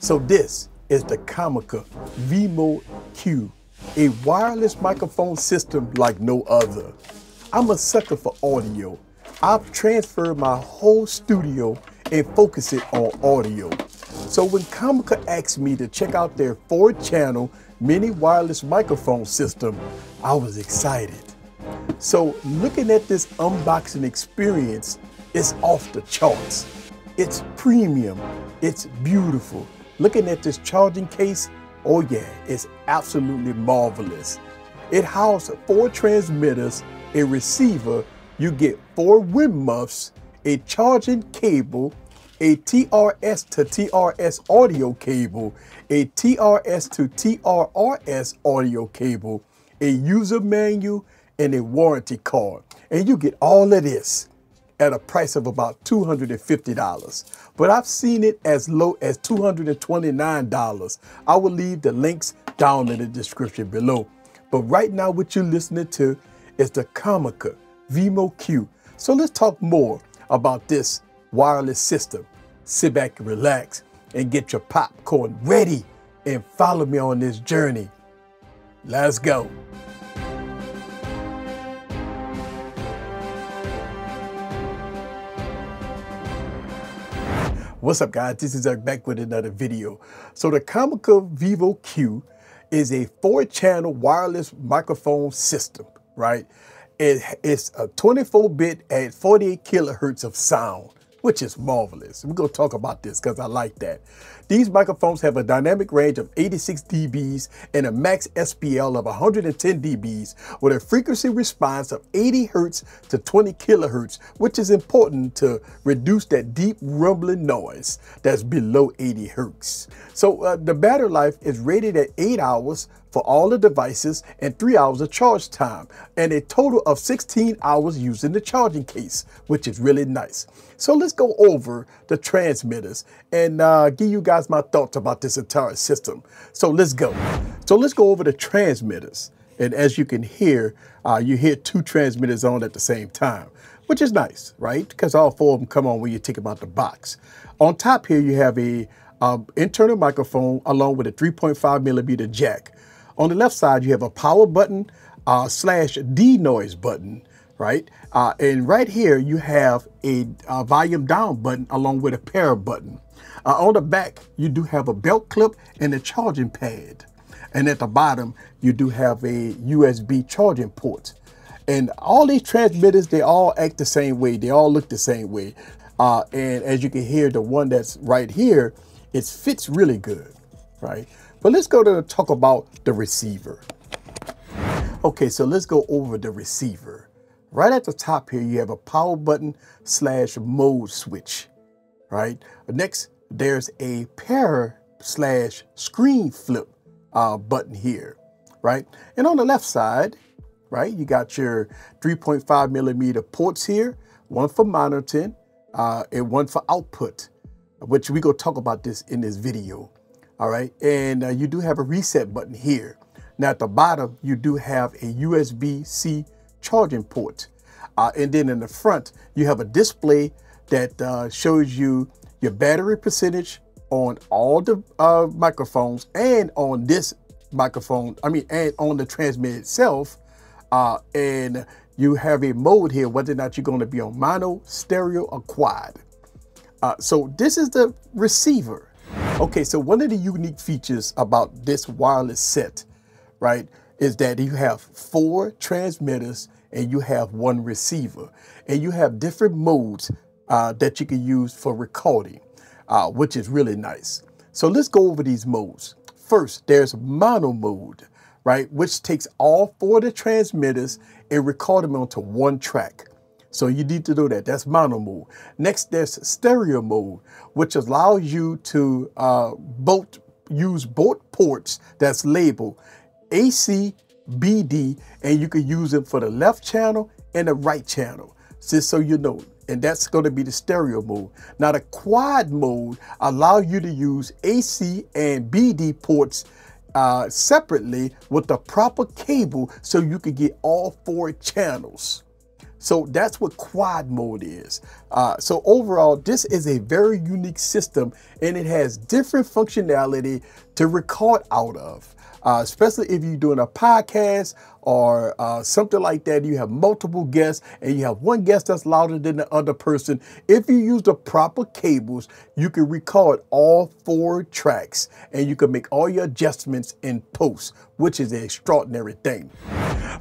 So this is the Comica Vimo Q, a wireless microphone system like no other. I'm a sucker for audio. I've transferred my whole studio and focused it on audio. So when Comica asked me to check out their 4-channel mini wireless microphone system, I was excited. So looking at this unboxing experience, it's off the charts. It's premium, it's beautiful. Looking at this charging case, oh yeah, it's absolutely marvelous. It houses 4 transmitters, a receiver, you get 4 wind muffs, a charging cable, a TRS to TRS audio cable, a TRS to TRRS audio cable, a user manual, and a warranty card. And you get all of this at a price of about $250. But I've seen it as low as $229. I will leave the links down in the description below. But right now what you're listening to is the Comica Vimo Q. So let's talk more about this wireless system. Sit back and relax and get your popcorn ready and follow me on this journey. Let's go. What's up, guys? This is Eric back with another video. So the Comica Vimo Q is a 4-channel wireless microphone system, right? It's a 24-bit at 48 kilohertz of sound, which is marvelous. We're gonna talk about this because I like that. These microphones have a dynamic range of 86 dBs and a max SPL of 110 dBs with a frequency response of 80 Hertz to 20 kilohertz, which is important to reduce that deep rumbling noise that's below 80 Hertz. So the battery life is rated at 8 hours for all the devices and 3 hours of charge time, and a total of 16 hours using the charging case, which is really nice. So let's go over the transmitters and give you guys my thoughts about this entire system. So let's go. So let's go over the transmitters. And as you can hear, you hear 2 transmitters on at the same time, which is nice, right? Because all 4 of them come on when you take them out the box. On top here, you have a internal microphone along with a 3.5 millimeter jack. On the left side, you have a power button / denoise button, right? And right here, you have a volume down button along with a power button. On the back, you do have a belt clip and a charging pad. And at the bottom, you do have a USB charging port. And all these transmitters, they all act the same way. They all look the same way. And as you can hear, the one that's right here, it fits really good, right? But let's go to talk about the receiver. Okay, so let's go over the receiver. Right at the top here, you have a power button / mode switch, right? Next, there's a power / screen flip button here, right? And on the left side, right, you got your 3.5 millimeter ports here, one for monitoring and one for output, which we go talk about this in this video. All right, and you do have a reset button here. Now at the bottom, you do have a USB-C charging port. And then in the front, you have a display that shows you your battery percentage on all the microphones and on this microphone, and on the transmitter itself. And you have a mode here, whether or not you're going to be on mono, stereo, or quad. So this is the receiver. Okay, so one of the unique features about this wireless set, right, is that you have 4 transmitters and you have 1 receiver. And you have different modes that you can use for recording, which is really nice. So let's go over these modes. First, there's mono mode, right, which takes all 4 of the transmitters and record them onto 1 track. So you need to know that. That's mono mode. Next, there's stereo mode, which allows you to use both ports that's labeled AC, BD, and you can use them for the left channel and the right channel, just so you know. And that's going to be the stereo mode. Now, the quad mode allows you to use AC and BD ports separately with the proper cable so you can get all 4 channels. So that's what quad mode is. So overall, this is a very unique system, and it has different functionality to record out of. Especially if you're doing a podcast or something like that, you have multiple guests and you have one guest that's louder than the other person. If you use the proper cables, you can record all 4 tracks and you can make all your adjustments in post, which is an extraordinary thing.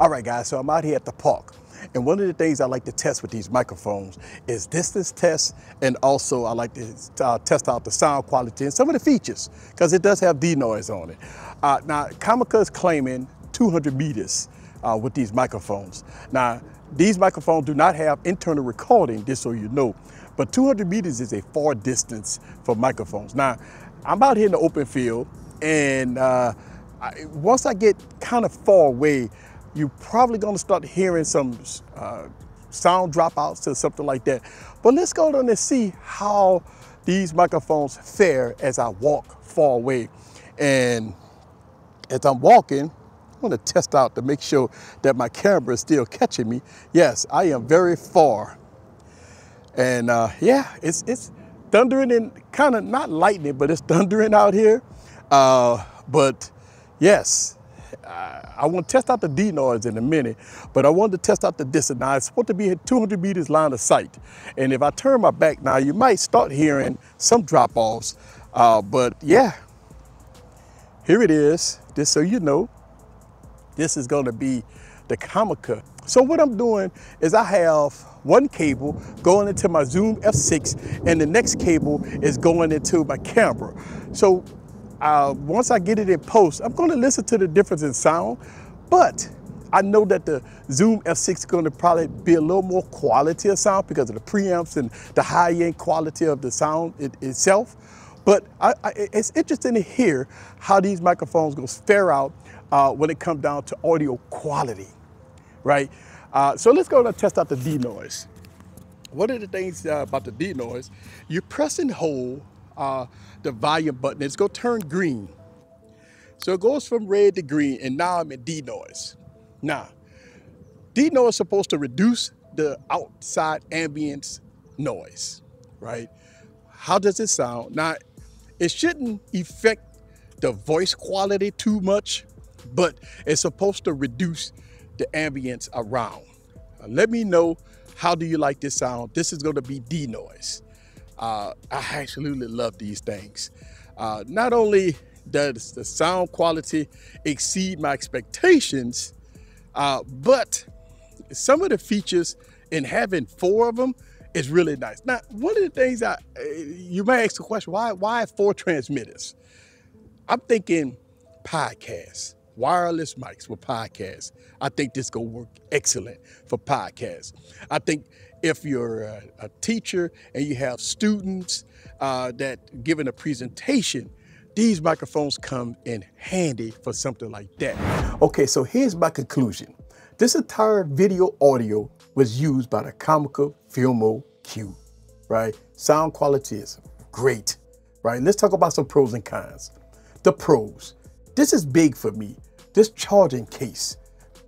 All right, guys, so I'm out here at the park. And one of the things I like to test with these microphones is distance tests, and also I like to test out the sound quality and some of the features, because it does have denoise on it. Now, Comica is claiming 200 meters with these microphones. Now, these microphones do not have internal recording, just so you know, but 200 meters is a far distance for microphones. Now, I'm out here in the open field, and once I get kind of far away, you're probably going to start hearing some sound dropouts or something like that. But let's go down and see how these microphones fare as I walk far away. And as I'm walking, I'm going to test out to make sure that my camera is still catching me. Yes, I am very far. And yeah, it's thundering and kind of not lightning, but it's thundering out here. But yes. I want to test out the denoise in a minute, but I wanted to test out the distance. Now, it's supposed to be at 200 meters line of sight. And if I turn my back now, you might start hearing some drop-offs. But yeah, here it is. Just so you know, this is going to be the Comica. So what I'm doing is I have one cable going into my Zoom F6, and the next cable is going into my camera. So once I get it in post, I'm going to listen to the difference in sound, but I know that the Zoom F6 is going to probably be a little more quality of sound because of the preamps and the high-end quality of the sound itself. But it's interesting to hear how these microphones go fare out when it comes down to audio quality, right? So let's go and test out the denoise. One of the things about the denoise, you press and hold the volume button, it's going to turn green. So it goes from red to green, and now I'm in denoise. Now, denoise is supposed to reduce the outside ambience noise, right? How does it sound? Now, it shouldn't affect the voice quality too much, but it's supposed to reduce the ambience around. Let me know, how do you like this sound? This is going to be denoise. I absolutely love these things. Not only does the sound quality exceed my expectations, but some of the features in having 4 of them is really nice. Now, one of the things you may ask the question, why 4 transmitters? I'm thinking podcasts, wireless mics with podcasts. I think this gonna work excellent for podcasts. I think if you're a teacher and you have students that giving a presentation, these microphones come in handy for something like that. Okay, so here's my conclusion. This entire video audio was used by the Comica Filmo Q, right? Sound quality is great, right? Let's talk about some pros and cons. The pros, this is big for me. This charging case,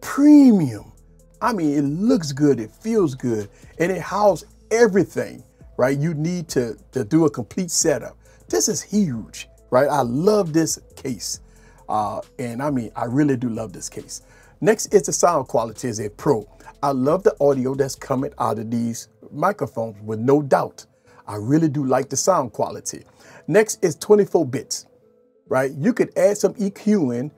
premium. I mean, it looks good, it feels good, and it houses everything, right? You need to do a complete setup. This is huge, right? I love this case. And I mean, I really do love this case. Next is the sound quality as a pro. I love the audio that's coming out of these microphones with no doubt. I really do like the sound quality. Next is 24 bits, right? You could add some EQ in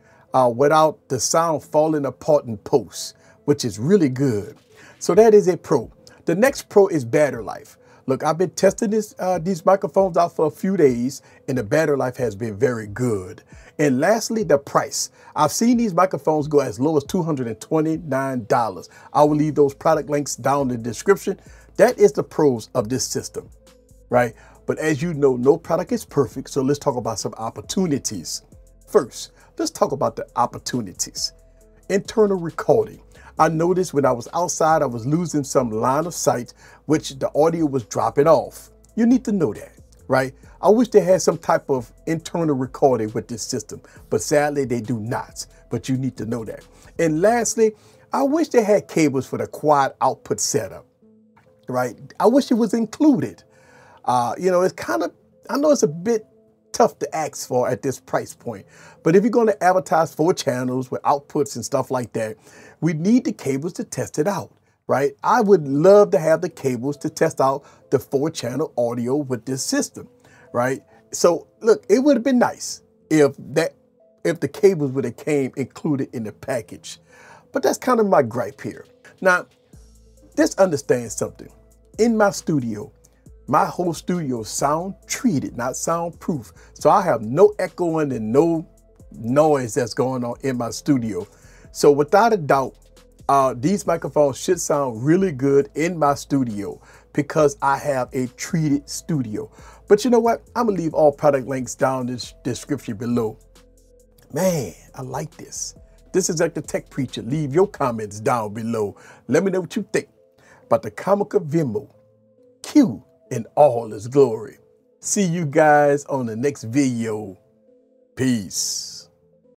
without the sound falling apart in post, which is really good. So that is a pro. The next pro is battery life. Look, I've been testing these microphones out for a few days, and the battery life has been very good. And lastly, the price. I've seen these microphones go as low as $229. I will leave those product links down in the description. That is the pros of this system, right? But as you know, no product is perfect, so let's talk about some opportunities. First, let's talk about the opportunities. Internal recording. I noticed when I was outside, I was losing some line of sight, which the audio was dropping off. You need to know that, right? I wish they had some type of internal recording with this system, but sadly they do not, but you need to know that. And lastly, I wish they had cables for the quad output setup, right? I wish it was included. You know, it's kind of, I know it's a bit tough to ask for at this price point, but if you're going to advertise 4 channels with outputs and stuff like that, we need the cables to test it out, right? I would love to have the cables to test out the 4-channel audio with this system, right? So look, it would have been nice if the cables would have came included in the package, but that's kind of my gripe here. Now, just understand something. In my studio, my whole studio is sound treated, not soundproof. So I have no echoing and no noise that's going on in my studio. So without a doubt, these microphones should sound really good in my studio because I have a treated studio. But you know what? I'm gonna leave all product links down in the description below. Man, I like this. This is like the Tech Preacher. Leave your comments down below. Let me know what you think about the Comica Vimo Q in all its glory. See you guys on the next video. Peace.